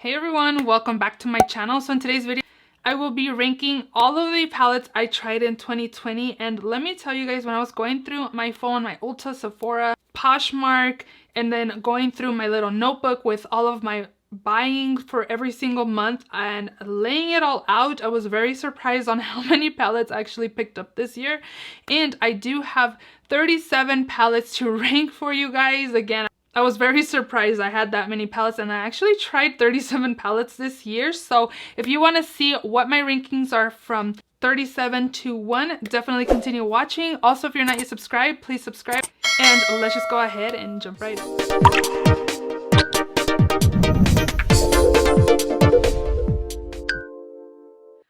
Hey everyone, welcome back to my channel. So in today's video, I will be ranking all of the palettes I tried in 2020. And let me tell you guys, when I was going through my phone, my Ulta, Sephora, Poshmark, and then going through my little notebook with all of my buying for every single month and laying it all out, I was very surprised on how many palettes I actually picked up this year. And I do have 37 palettes to rank for you guys. Again, I was very surprised I had that many palettes, and I actually tried 37 palettes this year. So if you want to see what my rankings are from 37 to 1, definitely continue watching. Also, if you're not yet subscribed, please subscribe. And let's just go ahead and jump right in.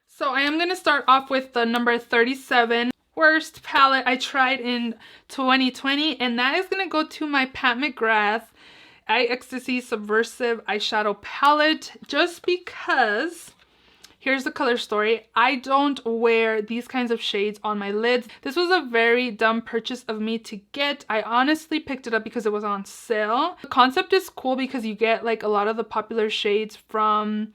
So I am going to start off with the number 37. Worst palette I tried in 2020, and that is going to go to my Pat McGrath Eye Ecstasy Subversive Eyeshadow Palette, just because here's the color story. I don't wear these kinds of shades on my lids. This was a very dumb purchase of me to get. I honestly picked it up because it was on sale. The concept is cool because you get like a lot of the popular shades from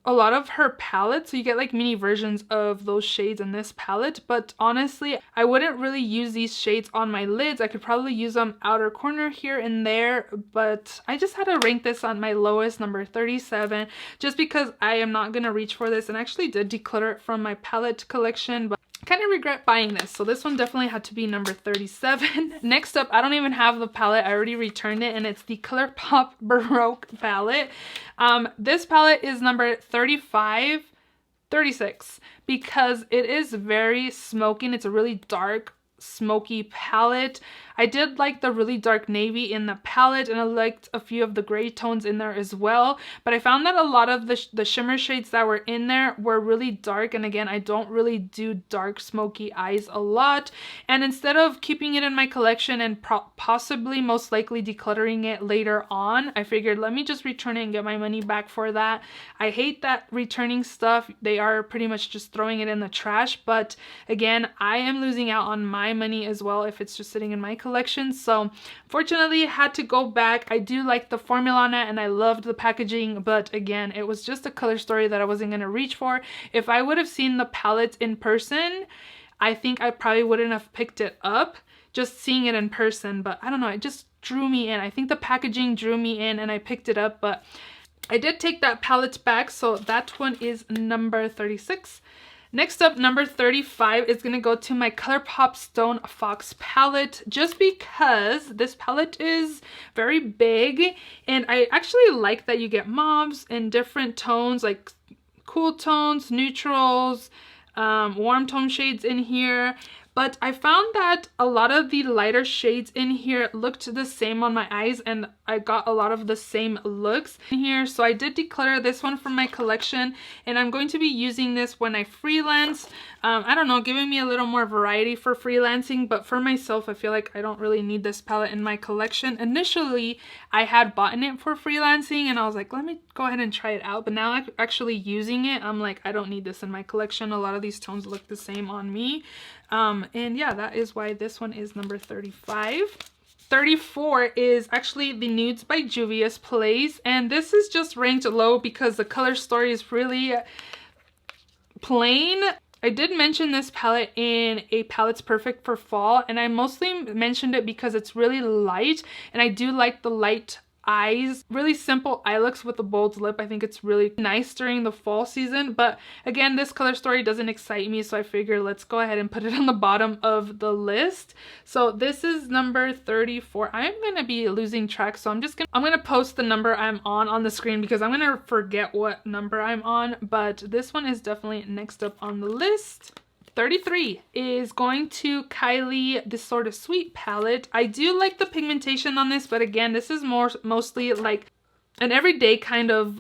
a lot of her palettes, so you get like mini versions of those shades in this palette. But honestly, I wouldn't really use these shades on my lids. I could probably use them outer corner here and there, but I just had to rank this on my lowest, number 37, just because I am not gonna reach for this, and I actually did declutter it from my palette collection, but kind of regret buying this. So this one definitely had to be number 37. Next up, I don't even have the palette. I already returned it, and it's the ColourPop Baroque palette. This palette is number 36 because it is very smoky, and it's a really dark, smoky palette. I did like the really dark navy in the palette, and I liked a few of the gray tones in there as well, but I found that a lot of the shimmer shades that were in there were really dark, and again, I don't really do dark smoky eyes a lot, and instead of keeping it in my collection and possibly most likely decluttering it later on, I figured let me just return it and get my money back for that. I hate that returning stuff. They are pretty much just throwing it in the trash, but again, I am losing out on my money as well if it's just sitting in my collection. So fortunately, had to go back. I do like the formula on it, and I loved the packaging, but again, it was just a color story that I wasn't going to reach for. If I would have seen the palette in person, I think I probably wouldn't have picked it up, just seeing it in person. But I don't know, it just drew me in. I think the packaging drew me in, and I picked it up, but I did take that palette back, so that one is number 36. Next up, number 35 is going to go to my ColourPop Stone Fox palette, just because this palette is very big, and I actually like that you get mauves in different tones, like cool tones, neutrals, warm tone shades in here. But I found that a lot of the lighter shades in here looked the same on my eyes, and I got a lot of the same looks in here. So I did declutter this one from my collection, and I'm going to be using this when I freelance. I don't know, giving me a little more variety for freelancing, but for myself, I feel like I don't really need this palette in my collection. Initially, I had bought it for freelancing, and I was like, let me go ahead and try it out. But now actually using it, I'm like, I don't need this in my collection. A lot of these tones look the same on me. And yeah, that is why this one is number 35. 34 is actually the Nudes by Juvia's Place, and this is just ranked low because the color story is really plain. I did mention this palette in a Palettes Perfect for Fall, and I mostly mentioned it because it's really light, and I do like the light eyes, really simple eye looks with a bold lip. I think it's really nice during the fall season, but again, this color story doesn't excite me, so I figure let's go ahead and put it on the bottom of the list. So this is number 34. I'm gonna be losing track, so I'm gonna post the number I'm on the screen because I'm gonna forget what number I'm on, but this one is definitely next up on the list. 33 is going to Kylie, this Sort of Sweet palette. I do like the pigmentation on this, but again, this is mostly like an everyday kind of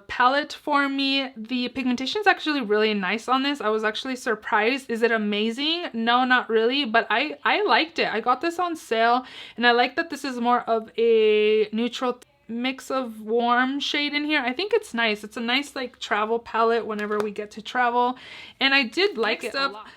palette for me. The pigmentation is actually really nice on this. I was actually surprised. Is it amazing? No, not really, but I liked it. I got this on sale, and I like that this is more of a neutral mix of warm shade in here. I think it's nice. It's a nice like travel palette whenever we get to travel, and I did like it a lot.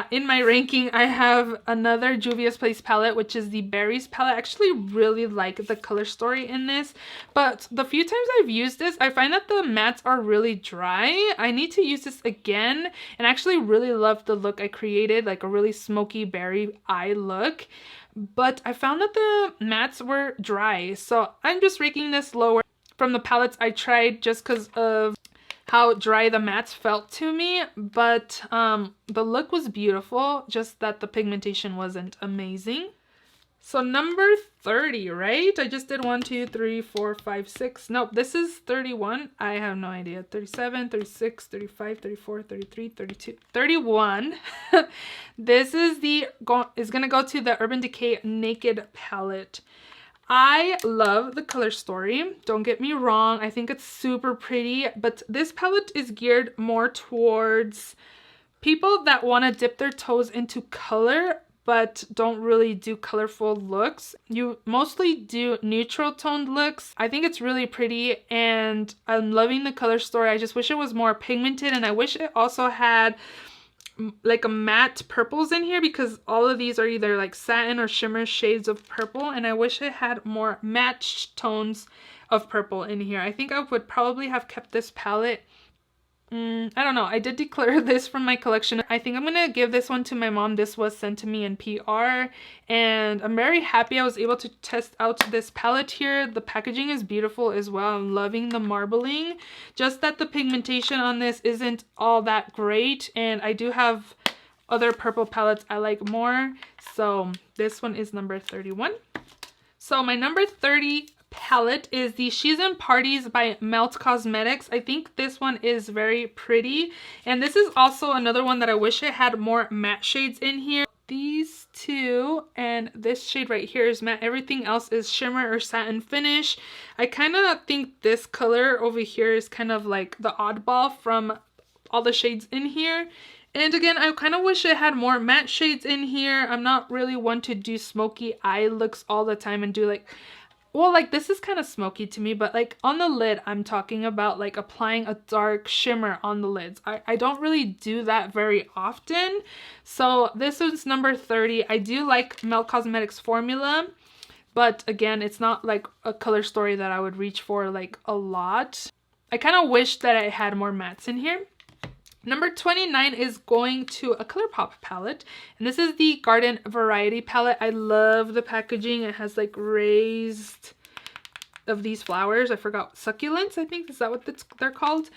In my ranking, I have another Juvia's Place palette, which is the Berries palette. I actually really like the color story in this, but the few times I've used this, I find that the mattes are really dry. I need to use this again, and I actually really love the look I created, like a really smoky berry eye look. But I found that the mattes were dry, so I'm just ranking this lower from the palettes I tried just because of how dry the mattes felt to me. But the look was beautiful, just that the pigmentation wasn't amazing. So number 30, right? I just did 1, 2, 3, 4, 5, 6. Nope, this is 31. I have no idea. 37, 36, 35, 34, 33, 32, 31. This is gonna go to the Urban Decay Naked palette. I love the color story. Don't get me wrong. I think it's super pretty, but this palette is geared more towards people that want to dip their toes into color but don't really do colorful looks. You mostly do neutral toned looks. I think it's really pretty and I'm loving the color story. I just wish it was more pigmented, and I wish it also had like a matte purples in here, because all of these are either like satin or shimmer shades of purple, and I wish it had more matte tones of purple in here. I think I would probably have kept this palette. I don't know. I did declare this from my collection. I think I'm gonna give this one to my mom. This was sent to me in PR, and I'm very happy I was able to test out this palette here. The packaging is beautiful as well. I'm loving the marbling. Just that the pigmentation on this isn't all that great, and I do have other purple palettes I like more. So this one is number 31. So my number 30 palette is the She's in Parties by Melt Cosmetics. I think this one is very pretty, and this is also another one that I wish it had more matte shades in here. These two and this shade right here is matte. Everything else is shimmer or satin finish. I kind of think this color over here is kind of like the oddball from all the shades in here. And again, I kind of wish it had more matte shades in here. I'm not really one to do smoky eye looks all the time and do like, well, like this is kind of smoky to me, but like on the lid, I'm talking about like applying a dark shimmer on the lids. I don't really do that very often. So this is number 30. I do like Melt Cosmetics formula, but again, it's not like a color story that I would reach for like a lot. I kind of wish that I had more mattes in here. Number 29 is going to a ColourPop palette, and this is the Garden Variety palette. I love the packaging. It has like raised of these flowers. I forgot, succulents, I think. Is that what they're called?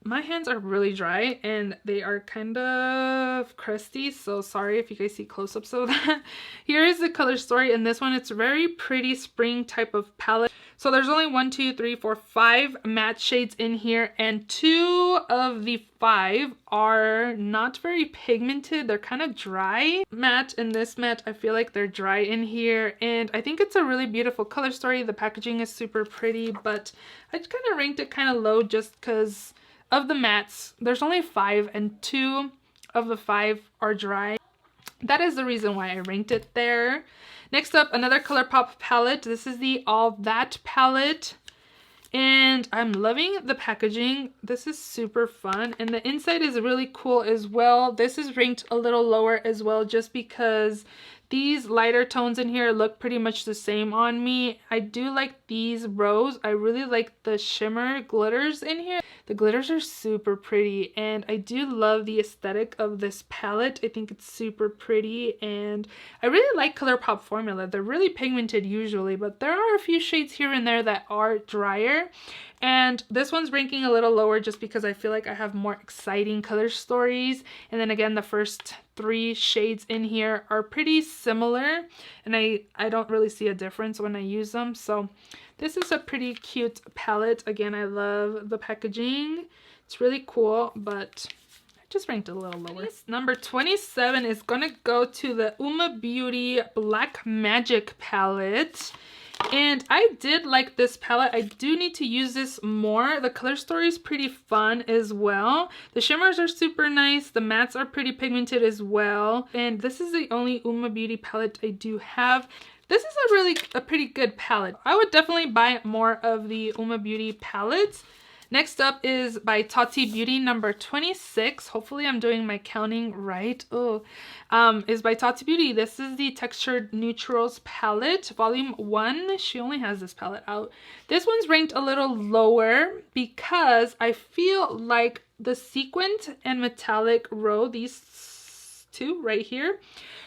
My hands are really dry and they are kind of crusty, so sorry if you guys see close-ups of that. Here is the color story in this one. It's a very pretty spring type of palette. So there's only 1, 2, 3, 4, 5 matte shades in here, and 2 of the 5 are not very pigmented. They're kind of dry. Matte and this matte, I feel like they're dry in here, and I think it's a really beautiful color story. The packaging is super pretty, but I just kind of ranked it kind of low just because of the mattes. There's only 5 and 2 of the 5 are dry. That is the reason why I ranked it there. Next up, another ColourPop palette. This is the All That palette, and I'm loving the packaging. This is super fun, and the inside is really cool as well. This is ranked a little lower as well just because these lighter tones in here look pretty much the same on me. I do like these rows. I really like the shimmer glitters in here. The glitters are super pretty, and I do love the aesthetic of this palette. I think it's super pretty, and I really like ColourPop formula. They're really pigmented usually, but there are a few shades here and there that are drier. And this one's ranking a little lower just because I feel like I have more exciting color stories. And then again, the first 3 shades in here are pretty similar, and I don't really see a difference when I use them. So this is a pretty cute palette. Again, I love the packaging. It's really cool, but I just ranked it a little lower. Number 27 is gonna go to the Uma Beauty Black Magic palette. And I did like this palette. I do need to use this more. The color story is pretty fun as well. The shimmers are super nice. The mattes are pretty pigmented as well. And this is the only Uma Beauty palette I do have. this is a pretty good palette. I would definitely buy more of the Uma Beauty palettes. Next up is by Tati Beauty, number 26. Hopefully I'm doing my counting right. Is by Tati Beauty. This is the Textured Neutrals palette, volume 1. She only has this palette out. This one's ranked a little lower because I feel like the sequined and metallic row, these two right here,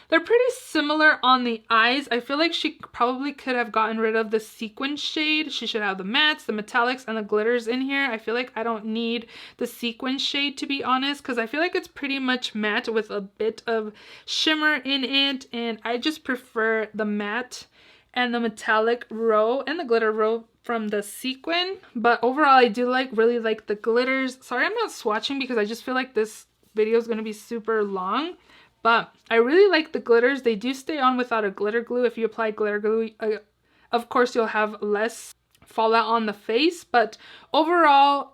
they're pretty similar on the eyes. I feel like she probably could have gotten rid of the sequin shade. She should have the mattes, the metallics, and the glitters in here. I feel like I don't need the sequin shade, to be honest, because I feel like it's pretty much matte with a bit of shimmer in it, and I just prefer the matte and the metallic row and the glitter row from the sequin. But overall, I do really like the glitters. Sorry, I'm not swatching because I just feel like this video is going to be super long. But I really like the glitters. They do stay on without a glitter glue. If you apply glitter glue, of course, you'll have less fallout on the face. But overall,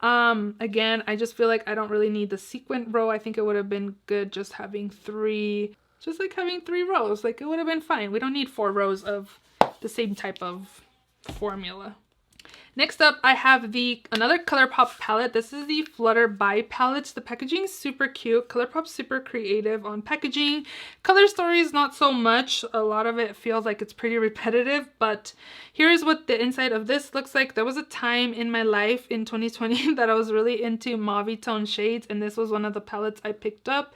again, I just feel like I don't really need the sequin row. I think it would have been good just having three rows. Like, it would have been fine. We don't need 4 rows of the same type of formula. Next up, I have another ColourPop palette. This is the Flutter by palette. The packaging is super cute. ColourPop's super creative on packaging. Color story is not so much. A lot of it feels like it's pretty repetitive, but here's what the inside of this looks like. There was a time in my life in 2020 that I was really into mauve tone shades, and this was one of the palettes I picked up,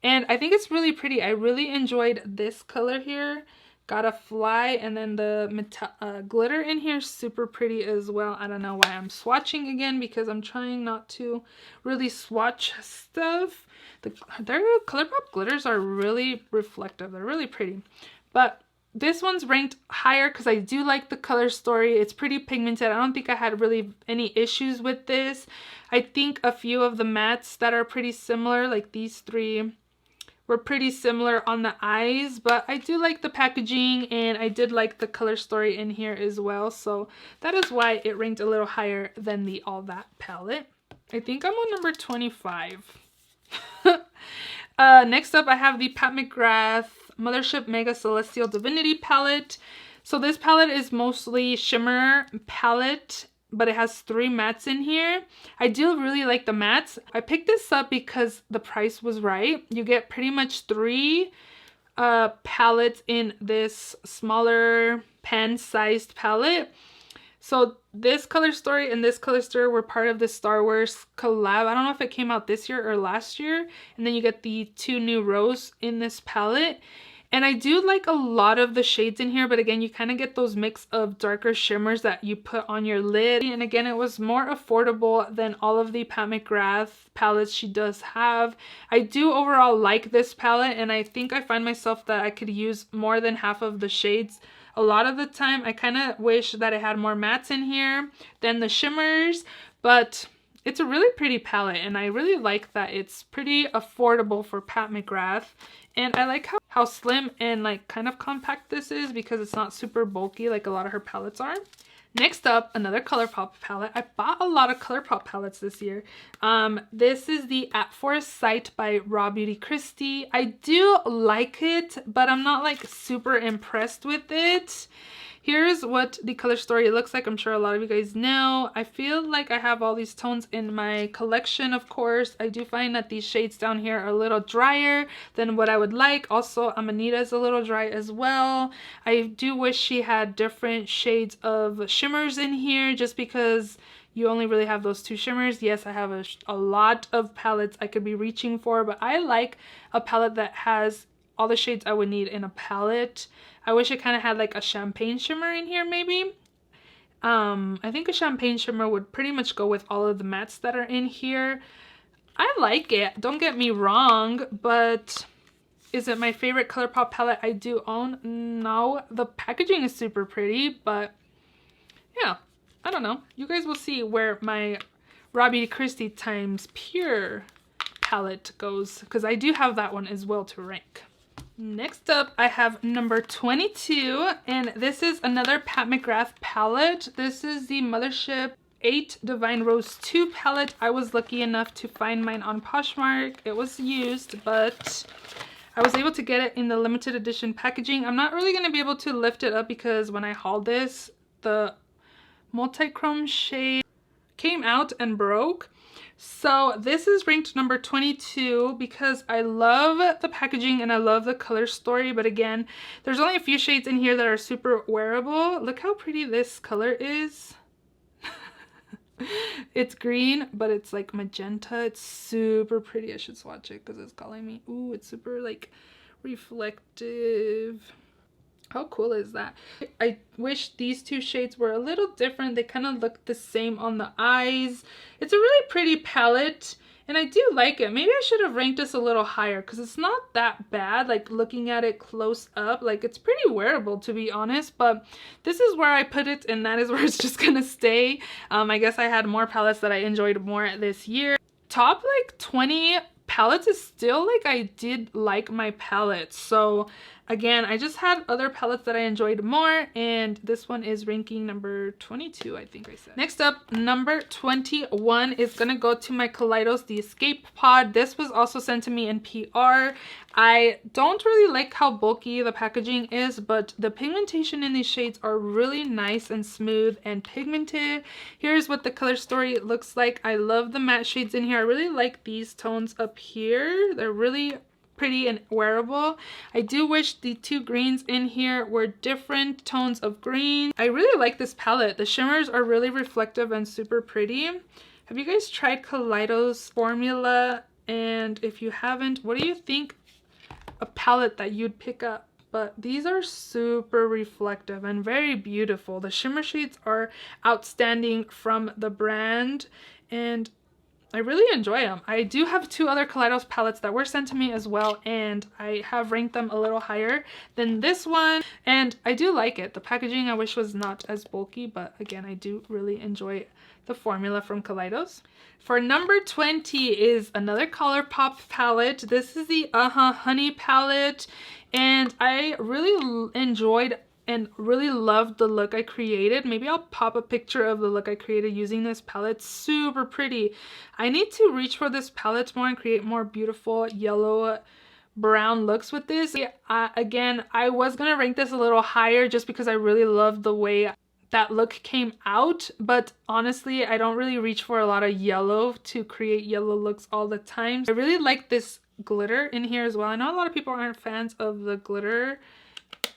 and I think it's really pretty. I really enjoyed this color here. Got a fly, and then the glitter in here is super pretty as well. I don't know why I'm swatching again, because I'm trying not to really swatch stuff. Their ColourPop glitters are really reflective. They're really pretty. But this one's ranked higher because I do like the color story. It's pretty pigmented. I don't think I had really any issues with this. I think a few of the mattes that are pretty similar, like these 3, were pretty similar on the eyes, but I do like the packaging, and I did like the color story in here as well, so that is why it ranked a little higher than the All That palette. I think I'm on number 25. Next up, I have the Pat McGrath Mothership Mega Celestial Divinity palette. So this palette is mostly shimmer palette, but it has 3 mattes in here. I do really like the mattes. I picked this up because the price was right. You get pretty much 3 palettes in this smaller pen-sized palette. So this color story and this color story were part of the Star Wars collab. I don't know if it came out this year or last year. And then you get the 2 new rows in this palette. And I do like a lot of the shades in here, but again, you kind of get those mix of darker shimmers that you put on your lid. And again, it was more affordable than all of the Pat McGrath palettes she does have. I do overall like this palette, and I think I find myself that I could use more than half of the shades. A lot of the time, I kind of wish that it had more mattes in here than the shimmers, but it's a really pretty palette, and I really like that it's pretty affordable for Pat McGrath. And I like how slim and like kind of compact this is, because it's not super bulky like a lot of her palettes are. Next up, another ColourPop palette. I bought a lot of ColourPop palettes this year. This is the At First Sight by Raw Beauty Kristi. I do like it, but I'm not like super impressed with it. Here's what the color story looks like. I'm sure a lot of you guys know. I feel like I have all these tones in my collection, of course. I do find that these shades down here are a little drier than what I would like. Also, Amanita is a little dry as well. I do wish she had different shades of shimmers in here, just because you only really have those 2 shimmers. Yes, I have a lot of palettes I could be reaching for, but I like a palette that has all the shades I would need in a palette. I wish it kind of had like a champagne shimmer in here maybe. I think a champagne shimmer would pretty much go with all of the mattes that are in here. I like it, don't get me wrong, but is it my favorite ColourPop palette I do own? No. The packaging is super pretty, but yeah, I don't know. You guys will see where my Raw Beauty Kristi times Pure palette goes, because I do have that one as well to rank. Next up, I have number 22, and this is another Pat McGrath palette. This is the Mothership 8 Divine Rose 2 palette. I was lucky enough to find mine on Poshmark. It was used, but I was able to get it in the limited edition packaging. I'm not really going to be able to lift it up because when I hauled this, the multi-chrome shade came out and broke. So this is ranked number 22 because I love the packaging and I love the color story. But again, there's only a few shades in here that are super wearable. Look how pretty this color is. It's green, but it's like magenta. It's super pretty. I should swatch it because it's calling me. Ooh, it's super like reflective. How cool is that? I wish these two shades were a little different. They kind of look the same on the eyes. It's a really pretty palette and I do like it. Maybe I should have ranked this a little higher because it's not that bad. Like looking at it close up, like it's pretty wearable to be honest, but this is where I put it and that is where it's just gonna stay. I guess I had more palettes that I enjoyed more this year. Top like 20 palettes is still like I did like my palettes. So again, I just had other palettes that I enjoyed more, and this one is ranking number 22, I think I said. Next up, number 21 is gonna go to my Kaleidos The Escape Pod. This was also sent to me in PR. I don't really like how bulky the packaging is, but the pigmentation in these shades are really nice and smooth and pigmented. Here's what the color story looks like. I love the matte shades in here. I really like these tones up here. They're really pretty and wearable. I do wish the two greens in here were different tones of green. I really like this palette. The shimmers are really reflective and super pretty. Have you guys tried Kaleidos formula? And if you haven't, what do you think a palette that you'd pick up? But these are super reflective and very beautiful. The shimmer shades are outstanding from the brand and I really enjoy them. I do have two other Kaleidos palettes that were sent to me as well, and I have ranked them a little higher than this one, and I do like it. The packaging I wish was not as bulky, but again, I do really enjoy the formula from Kaleidos. For number 20 is another ColourPop palette. This is the Honey palette, and I really enjoyed and really loved the look I created. Maybe I'll pop a picture of the look I created using this palette. Super pretty. I need to reach for this palette more and create more beautiful yellow brown looks with this. Again, I was gonna rank this a little higher just because I really loved the way that look came out, but honestly, I don't really reach for a lot of yellow to create yellow looks all the time. I really like this glitter in here as well. I know a lot of people aren't fans of the glitter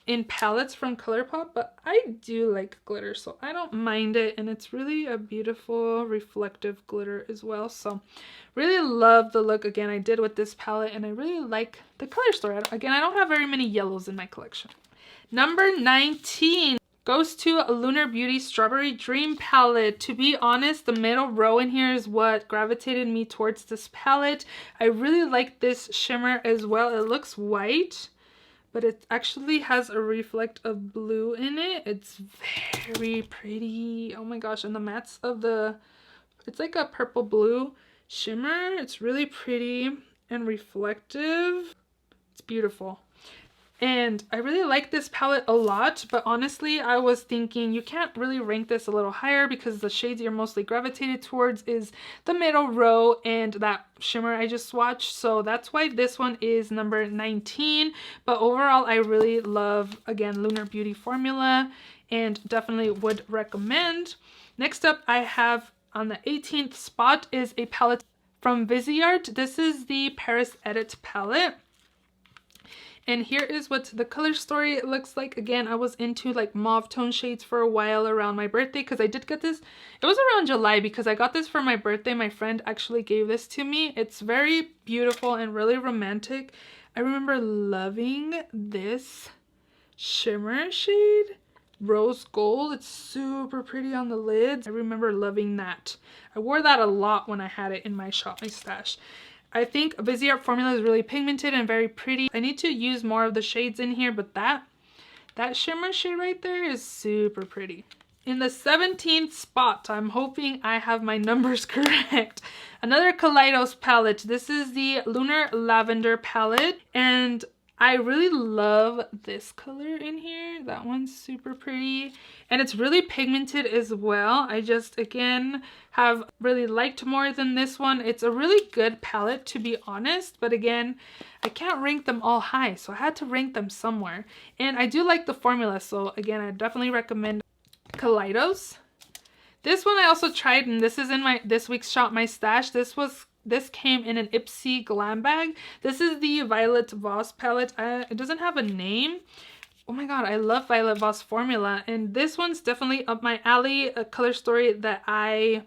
in palettes from ColourPop, but I do like glitter, so I don't mind it, and it's really a beautiful reflective glitter as well. So really love the look again I did with this palette, and I really like the color story. Again, I don't have very many yellows in my collection. Number 19 goes to Lunar Beauty Strawberry Dream palette. To be honest, the middle row in here is what gravitated me towards this palette. I really like this shimmer as well. It looks white, but it actually has a reflect of blue in it. It's very pretty. Oh my gosh, and the mattes of it's like a purple blue shimmer. It's really pretty and reflective. It's beautiful. And I really like this palette a lot, but honestly, I was thinking you can't really rank this a little higher because the shades you're mostly gravitated towards is the middle row and that shimmer I just swatched. So that's why this one is number 19. But overall, I really love, again, Lunar Beauty formula and definitely would recommend. Next up, I have on the 18th spot is a palette from Viseart. This is the Paris Edit palette. And here is what the color story looks like. Again, I was into like mauve tone shades for a while around my birthday because I did get this. It was around July because I got this for my birthday. My friend actually gave this to me. It's very beautiful and really romantic. I remember loving this shimmer shade, rose gold. It's super pretty on the lids. I remember loving that. I wore that a lot when I had it in my stash. I think Viseart formula is really pigmented and very pretty. I need to use more of the shades in here, but that shimmer shade right there is super pretty. In the 17th spot, I'm hoping I have my numbers correct. Another Kaleidos palette. This is the Lunar Lavender palette, and I really love this color in here. That one's super pretty. And it's really pigmented as well. I just, again, have really liked more than this one. It's a really good palette, to be honest. But again, I can't rank them all high, so I had to rank them somewhere. And I do like the formula, so again, I definitely recommend Kaleidos. This one I also tried, and this is in my this week's Shop My Stash. This came in an Ipsy glam bag. This is the Violet Voss palette. It doesn't have a name. Oh my god, I love Violet Voss formula, and this one's definitely up my alley. A color story that I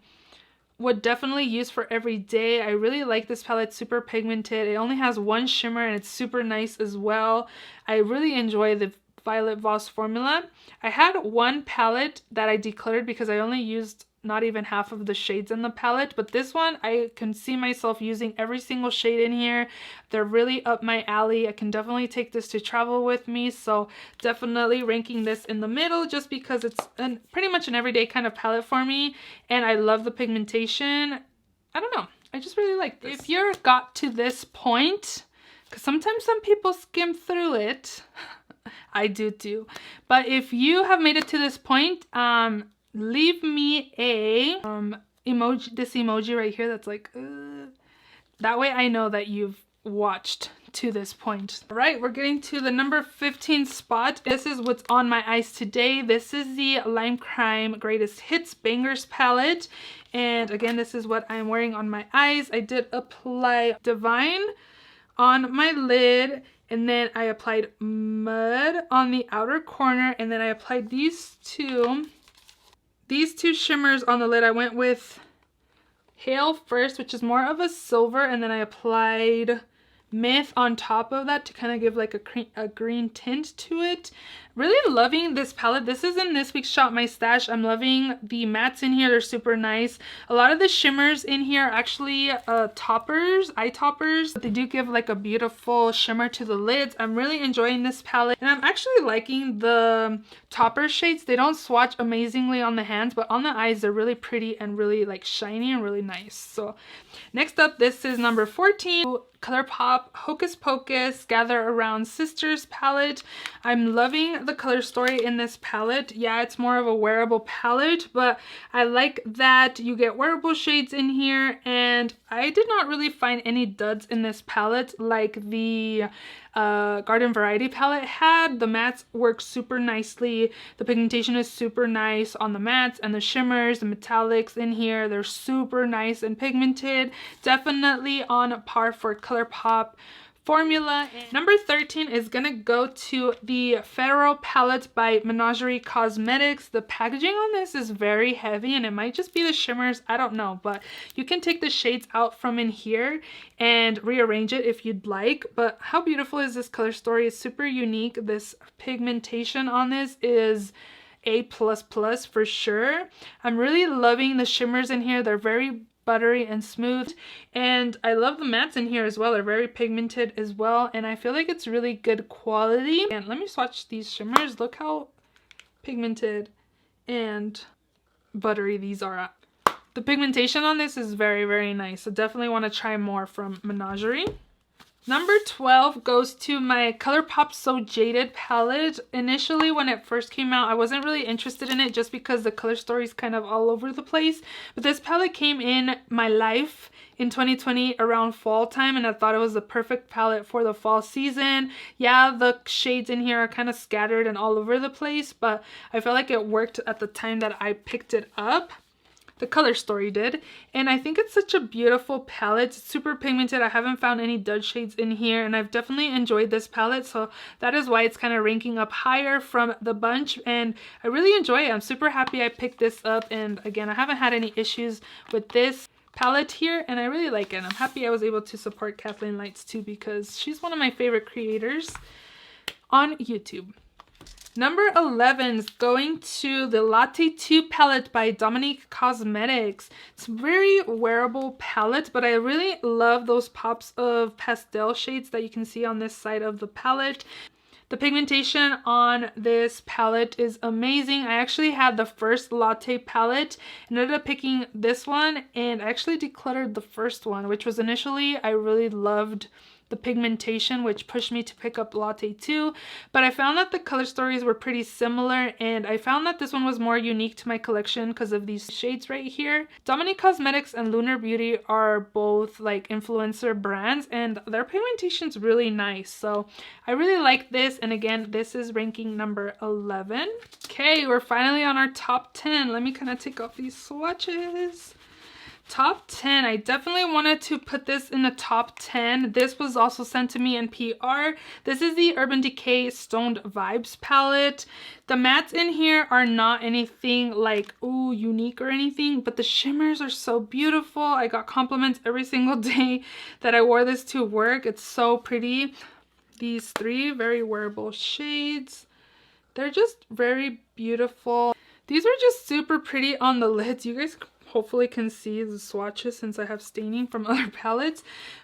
would definitely use for every day. I really like this palette. Super pigmented. It only has one shimmer, and it's super nice as well. I really enjoy the Violet Voss formula. I had one palette that I decluttered because I only used not even half of the shades in the palette, but this one I can see myself using every single shade in here. They're really up my alley. I can definitely take this to travel with me, so definitely ranking this in the middle just because it's pretty much an everyday kind of palette for me, and I love the pigmentation. I don't know, I just really like this. If you're got to this point, because sometimes some people skim through it, I do too, but if you have made it to this point, leave me a emoji, this emoji right here that's like, that way I know that you've watched to this point. All right, we're getting to the number 15 spot. This is what's on my eyes today. This is the Lime Crime Greatest Hits Bangers palette. And again, this is what I'm wearing on my eyes. I did apply Divine on my lid, and then I applied Mud on the outer corner, and then I applied these two shimmers on the lid. I went with Hail first, which is more of a silver, and then I applied Myth on top of that to kind of give like a green tint to it. Really loving this palette. This is in this week's Shop My Stash. I'm loving the mattes in here. They're super nice. A lot of the shimmers in here are actually toppers, eye toppers. But they do give like a beautiful shimmer to the lids. I'm really enjoying this palette, and I'm actually liking the topper shades. They don't swatch amazingly on the hands, but on the eyes they're really pretty and really like shiny and really nice. So next up, this is number 14. ColourPop Hocus Pocus Gather Around Sisters palette. I'm loving the color story in this palette. Yeah, it's more of a wearable palette, but I like that you get wearable shades in here, and I did not really find any duds in this palette like the Garden Variety palette had. The mattes work super nicely. The pigmentation is super nice on the mattes, and the shimmers, the metallics in here, they're super nice and pigmented. Definitely on par for ColourPop formula. Number 13 is gonna go to the Federal palette by Menagerie Cosmetics. The packaging on this is very heavy, and it might just be the shimmers, I don't know, but you can take the shades out from in here and rearrange it if you'd like. But how beautiful is this color story? It's super unique. This pigmentation on this is A++ for sure. I'm really loving the shimmers in here. They're very buttery and smooth, and I love the mattes in here as well. They're very pigmented as well, and I feel like it's really good quality. And let me swatch these shimmers. Look how pigmented and buttery these are. The pigmentation on this is very, very nice. I definitely want to try more from Menagerie. Number 12 goes to my ColourPop So Jaded palette. Initially, when it first came out, I wasn't really interested in it just because the color story is kind of all over the place. But this palette came in my life in 2020 around fall time, and I thought it was the perfect palette for the fall season. Yeah, the shades in here are kind of scattered and all over the place, but I felt like it worked at the time that I picked it up. The color story did, and I think it's such a beautiful palette. It's super pigmented. I haven't found any dud shades in here, and I've definitely enjoyed this palette, so that is why it's kind of ranking up higher from the bunch, and I really enjoy it. I'm super happy I picked this up, and again, I haven't had any issues with this palette here, and I really like it. I'm happy I was able to support Kathleen Lights too, because she's one of my favorite creators on YouTube. Number 11 is going to the Latte 2 palette by Dominique Cosmetics. It's a very wearable palette, but I really love those pops of pastel shades that you can see on this side of the palette. The pigmentation on this palette is amazing. I actually had the first Latte palette and ended up picking this one, and I actually decluttered the first one, which was initially, I really loved the pigmentation, which pushed me to pick up Latte 2. But I found that the color stories were pretty similar, and I found that this one was more unique to my collection because of these shades right here. Dominique Cosmetics and Lunar Beauty are both like influencer brands, and their pigmentation's really nice. So I really like this, and again, this is ranking number 11. Okay, we're finally on our top 10. Let me kind of take off these swatches. Top 10. I definitely wanted to put this in the top 10. This was also sent to me in PR. This is the Urban Decay Stoned Vibes palette. The mattes in here are not anything like, ooh, unique or anything, but the shimmers are so beautiful. I got compliments every single day that I wore this to work. It's so pretty. These 3 very wearable shades. They're just very beautiful. These are just super pretty on the lids. You guys hopefully can see the swatches since I have staining from other palettes.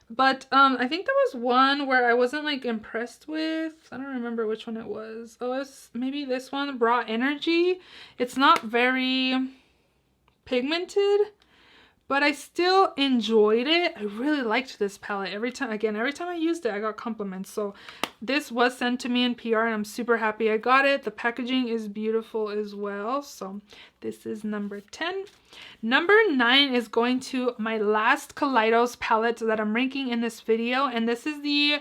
But I think there was one where I wasn't like impressed with. I don't remember which one it was. Oh, it's maybe this one, Raw Energy. It's not very pigmented, but I still enjoyed it. I really liked this palette. Every time I used it, I got compliments. So this was sent to me in PR, and I'm super happy I got it. The packaging is beautiful as well. So this is number 10. Number 9 is going to my last Kaleidos palette that I'm ranking in this video, and this is the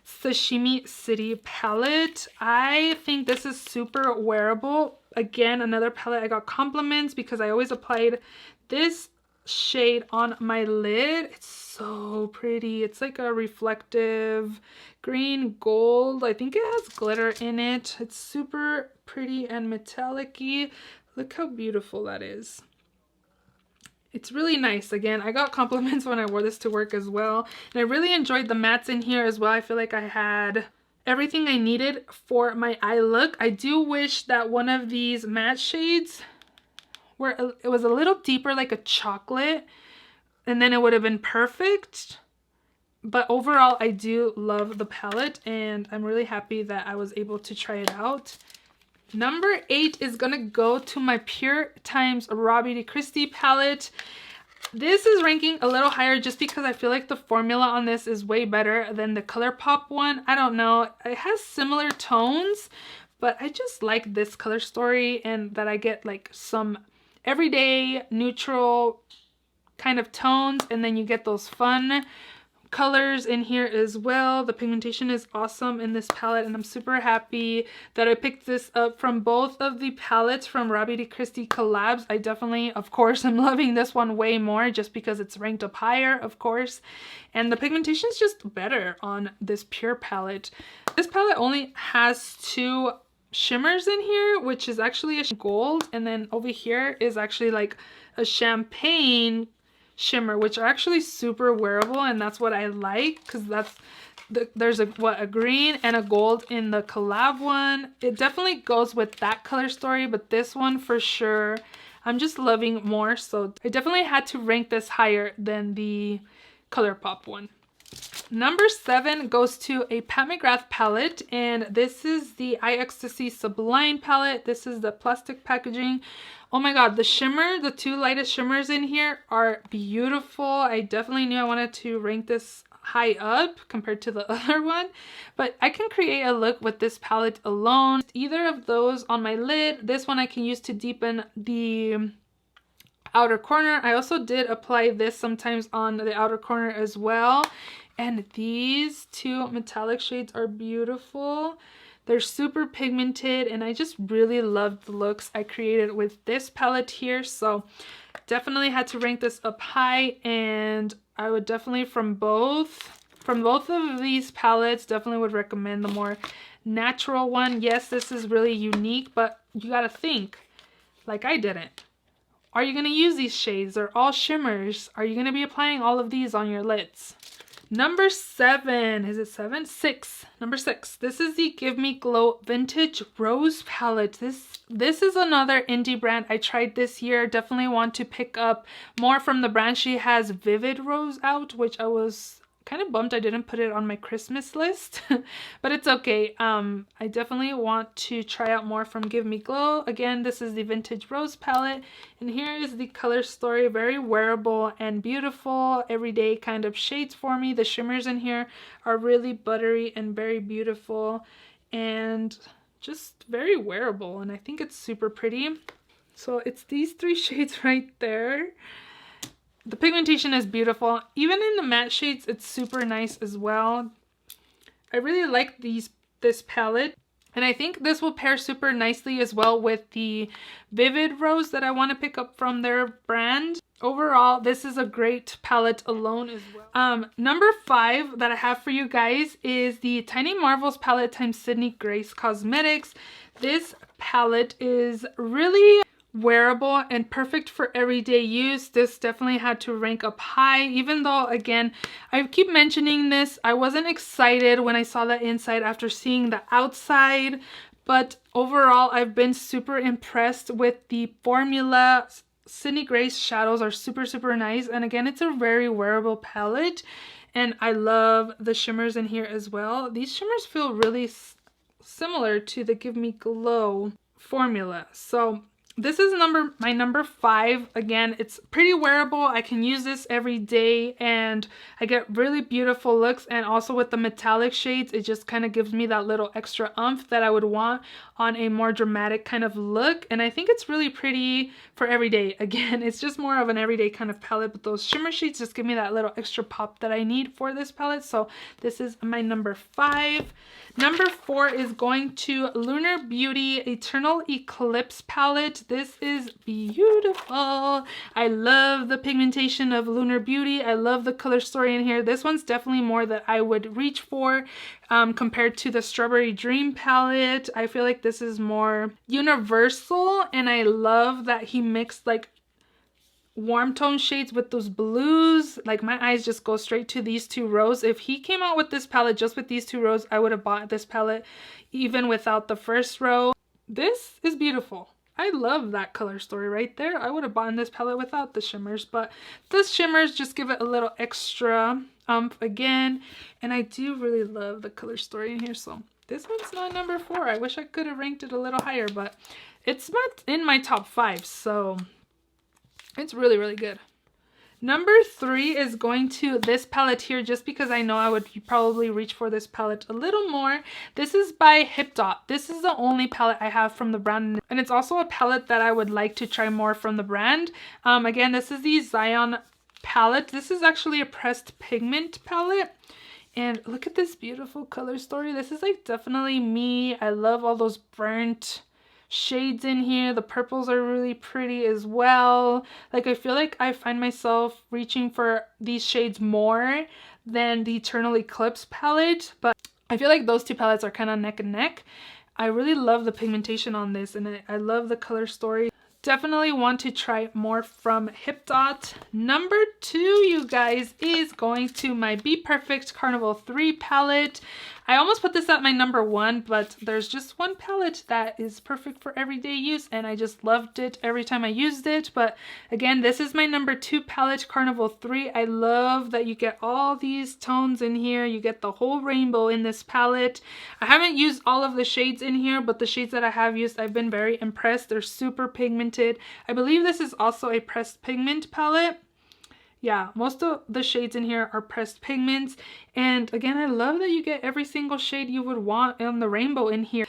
Sashimi City palette. I think this is super wearable. Again, another palette I got compliments because I always applied this shade on my lid. It's so pretty. It's like a reflective green gold. I think it has glitter in it. It's super pretty and metallic-y. Look how beautiful that is. It's really nice. Again, I got compliments when I wore this to work as well. And I really enjoyed the mattes in here as well. I feel like I had everything I needed for my eye look. I do wish that one of these matte shades where it was a little deeper, like a chocolate, and then it would have been perfect. But overall, I do love the palette, and I'm really happy that I was able to try it out. Number 8 is gonna go to my Pure Times Raw Beauty Christie palette. This is ranking a little higher just because I feel like the formula on this is way better than the ColourPop one. I don't know, it has similar tones, but I just like this color story, and that I get like some everyday neutral kind of tones, and then you get those fun colors in here as well. The pigmentation is awesome in this palette, and I'm super happy that I picked this up from both of the palettes from Raw Beauty Christie collabs. I definitely, of course, am loving this one way more just because it's ranked up higher, of course, and the pigmentation is just better on this Pure palette. This palette only has 2 shimmers in here, which is actually a gold, and then over here is actually like a champagne shimmer, which are actually super wearable, and that's what I like because that's there's a green and a gold in the collab one. It definitely goes with that color story, but this one for sure I'm just loving more, so I definitely had to rank this higher than the ColourPop one. Number 7 goes to a Pat McGrath palette, and this is the Eye Ecstasy Sublime palette. This is the plastic packaging. Oh my god, the shimmer, the 2 lightest shimmers in here are beautiful. I definitely knew I wanted to rank this high up compared to the other one, but I can create a look with this palette alone. Either of those on my lid. This one I can use to deepen the outer corner. I also did apply this sometimes on the outer corner as well. And these 2 metallic shades are beautiful. They're super pigmented, and I just really love the looks I created with this palette here. So definitely had to rank this up high, and I would definitely from both of these palettes definitely would recommend the more natural one. Yes, this is really unique, but you gotta think like I didn't. Are you gonna use these shades? They're all shimmers. Are you gonna be applying all of these on your lids? Number 7, is it 7? 6. Number 6. This is the Give Me Glow Vintage Rose palette. This is another indie brand I tried this year. Definitely want to pick up more from the brand. She has Vivid Rose out, which I was kind of bummed I didn't put it on my Christmas list, but it's okay. I definitely want to try out more from Give Me Glow. Again, this is the Vintage Rose palette, and here is the color story. Very wearable and beautiful, everyday kind of shades for me. The shimmers in here are really buttery and very beautiful, and just very wearable, and I think it's super pretty. So it's these 3 shades right there. The pigmentation is beautiful. Even in the matte shades, it's super nice as well. I really like this palette. And I think this will pair super nicely as well with the Vivid Rose that I want to pick up from their brand. Overall, this is a great palette alone as well. Number 5 that I have for you guys is the Tiny Marvels palette times Sydney Grace Cosmetics. This palette is really wearable and perfect for everyday use. This definitely had to rank up high, even though, again, I keep mentioning this, I wasn't excited when I saw the inside after seeing the outside, but overall I've been super impressed with the formula. Sydney Grace shadows are super nice, and again, it's a very wearable palette, and I love the shimmers in here as well. These shimmers feel really similar to the Give Me Glow formula. So this is my number 5. Again, it's pretty wearable. I can use this every day and I get really beautiful looks, and also with the metallic shades, it just kind of gives me that little extra oomph that I would want on a more dramatic kind of look, and I think it's really pretty for every day. Again, it's just more of an everyday kind of palette, but those shimmer shades just give me that little extra pop that I need for this palette. So this is my number 5. Number 4 is going to Lunar Beauty Eternal Eclipse palette. This is beautiful. I love the pigmentation of Lunar Beauty. I love the color story in here. This one's definitely more that I would reach for compared to the Strawberry Dream palette. I feel like this is more universal, and I love that he mixed like warm tone shades with those blues. Like, my eyes just go straight to these 2 rows. If he came out with this palette just with these 2 rows, I would have bought this palette even without the first row. This is beautiful. I love that color story right there. I would have bought this palette without the shimmers, but the shimmers just give it a little extra again, and I do really love the color story in here. So this one's not number 4. I wish I could have ranked it a little higher, but it's not in my top 5, so it's really good. Number 3 is going to this palette here, just because I know I would probably reach for this palette a little more. This is by Hip Dot. This is the only palette I have from the brand, and it's also a palette that I would like to try more from the brand. Again, this is the Zion palette. This is actually a pressed pigment palette. And look at this beautiful color story. This is like definitely me. I love all those burnt shades in here. The purples are really pretty as well. Like, I feel like I find myself reaching for these shades more than the Eternal Eclipse palette, but I feel like those 2 palettes are kind of neck and neck. I really love the pigmentation on this, and I love the color story. Definitely want to try more from Hip Dot. Number 2, you guys, is going to my Be Perfect Carnival 3 palette. I almost put this at my number 1, but there's just one palette that is perfect for everyday use, and I just loved it every time I used it. But again, this is my number 2 palette, Carnival 3. I love that you get all these tones in here. You get the whole rainbow in this palette. I haven't used all of the shades in here, but the shades that I have used, I've been very impressed. They're super pigmented. I believe this is also a pressed pigment palette. Yeah, most of the shades in here are pressed pigments. And again, I love that you get every single shade you would want on the rainbow in here.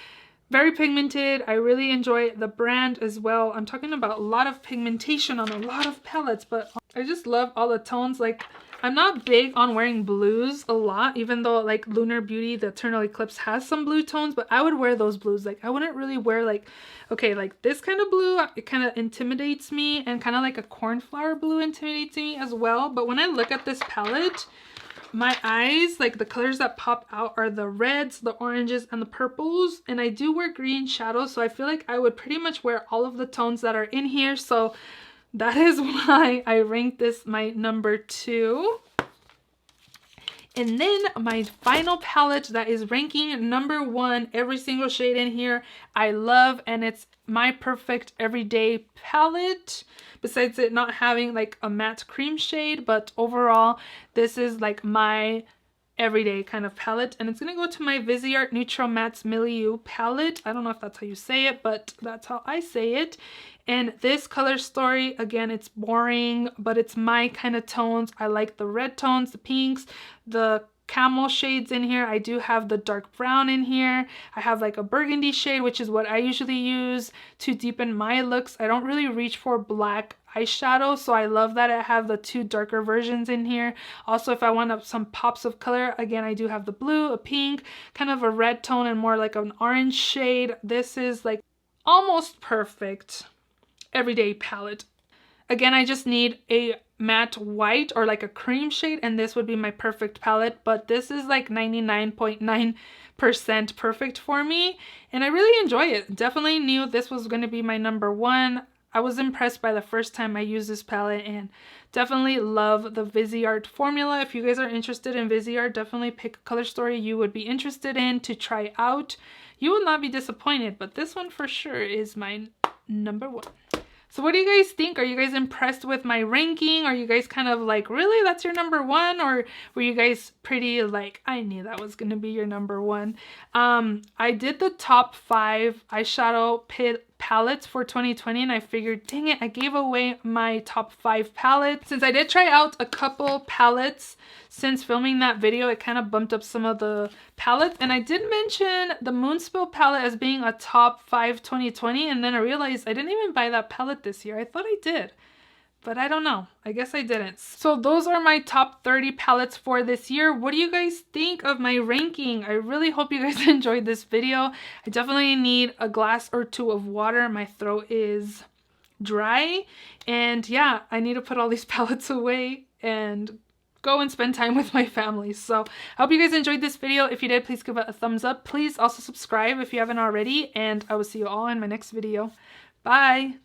Very pigmented. I really enjoy the brand as well. I'm talking about a lot of pigmentation on a lot of palettes, but I just love all the tones. Like, I'm not big on wearing blues a lot, even though like Lunar Beauty, the Eternal Eclipse, has some blue tones, but I would wear those blues. Like, I wouldn't really wear like, okay, like this kind of blue, it kind of intimidates me, and kind of like a cornflower blue intimidates me as well. But when I look at this palette, my eyes, like the colors that pop out are the reds, the oranges, and the purples. And I do wear green shadows, so I feel like I would pretty much wear all of the tones that are in here. So that is why I ranked this my number 2. And then my final palette that is ranking number 1, every single shade in here I love, and it's my perfect everyday palette. Besides it not having like a matte cream shade, but overall this is like my everyday kind of palette, and it's gonna go to my Viseart Neutral Mattes Milieu palette. I don't know if that's how you say it, but that's how I say it. And this color story, again, it's boring, but it's my kind of tones. I like the red tones, the pinks, the camel shades in here. I do have the dark brown in here. I have like a burgundy shade, which is what I usually use to deepen my looks. I don't really reach for black eyeshadow, so I love that I have the 2 darker versions in here. Also, if I want some pops of color, again, I do have the blue, a pink, kind of a red tone, and more like an orange shade. This is like almost perfect everyday palette. Again, I just need a matte white or like a cream shade, and this would be my perfect palette, but this is like 99.9% perfect for me, and I really enjoy it. Definitely knew this was going to be my number 1. I was impressed by the first time I used this palette, and definitely love the Viseart formula. If you guys are interested in Viseart, definitely pick a color story you would be interested in to try out. You will not be disappointed, but this one for sure is my number 1. So what do you guys think? Are you guys impressed with my ranking? Are you guys kind of like, really, that's your number 1? Or were you guys pretty like, I knew that was gonna be your number 1? I did the top 5 eyeshadow palettes for 2020, and I figured, dang it, I gave away my top 5 palettes. Since I did try out a couple palettes since filming that video, it kind of bumped up some of the palettes, and I did mention the Moonspill palette as being a top 5 2020, and then I realized I didn't even buy that palette this year. I thought I did, but I don't know. I guess I didn't. So those are my top 30 palettes for this year. What do you guys think of my ranking? I really hope you guys enjoyed this video. I definitely need a glass or 2 of water. My throat is dry, and yeah, I need to put all these palettes away and go and spend time with my family. So I hope you guys enjoyed this video. If you did, please give it a thumbs up. Please also subscribe if you haven't already, and I will see you all in my next video. Bye!